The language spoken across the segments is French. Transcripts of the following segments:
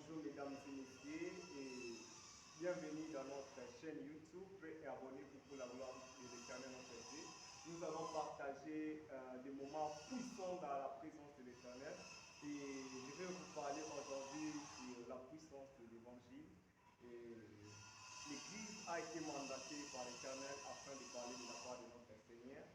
Bonjour mesdames et messieurs et bienvenue dans notre chaîne YouTube et abonnez-vous pour la gloire de l'Éternel notre Dieu. Nous allons partager des moments puissants dans la présence de l'Éternel et je vais vous parler aujourd'hui sur la puissance de l'Évangile. L'Église a été mandatée par l'Éternel afin de parler de la part de notre Seigneur.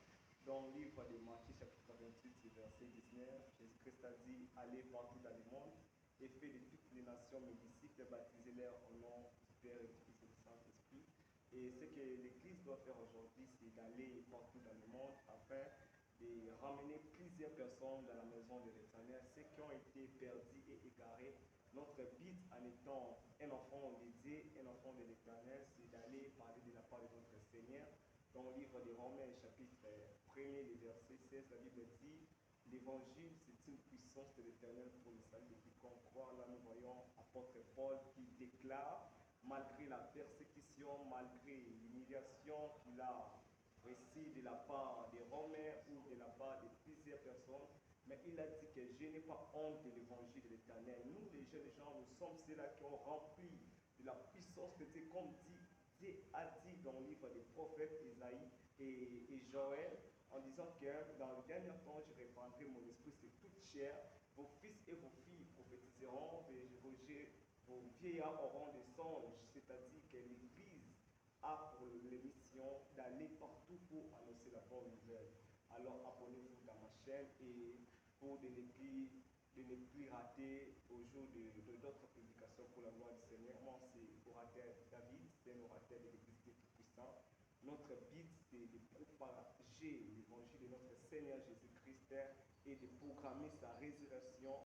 Dans le livre de Matthieu chapitre 28 verset 19, Jésus-Christ a dit « Allez partout dans le monde et fait de toutes les nations mes disciples, baptisez-les au nom du Père et du Fils et du Saint-Esprit. » Et ce que l'Église doit faire aujourd'hui, c'est d'aller partout dans le monde afin de ramener plusieurs personnes dans la maison de l'Éternel, ceux qui ont été perdus et égarés. Notre but en étant un enfant de Dieu, un enfant de l'Éternel, c'est d'aller parler de la part de notre Seigneur. Dans le livre de Romains, chapitre 1er, verset 16, la Bible dit « L'évangile, c'est une puissance de l'Éternel pour le salut de quiconque croit. » Là, nous voyons l'apôtre Paul qui déclare, malgré la persécution, malgré l'humiliation qu'il a reçue de la part des Romains ou de la part de plusieurs personnes, mais il a dit que je n'ai pas honte de l'évangile de l'Éternel. Nous, les jeunes gens, nous sommes ceux-là qui ont rempli de la puissance de Dieu, comme Dieu a dit dans le livre des prophètes Isaïe et Joël, en disant que dans le dernier temps, je répandrai mon esprit sur toute chair. Vos fils et vos filles prophétiseront, vos vieillards auront des songes. C'est-à-dire que l'Église a pour l'émission d'aller partout pour annoncer la bonne nouvelle. Alors abonnez-vous dans ma chaîne et pour de ne plus rater au jour d'autres publications pour la gloire du Seigneur. Moi, c'est orateur David, c'est un orateur de l'Église des Tout-Puissants. Notre but, c'est de propager l'évangile de notre Seigneur Jésus-Christ et de programmer sa résurrection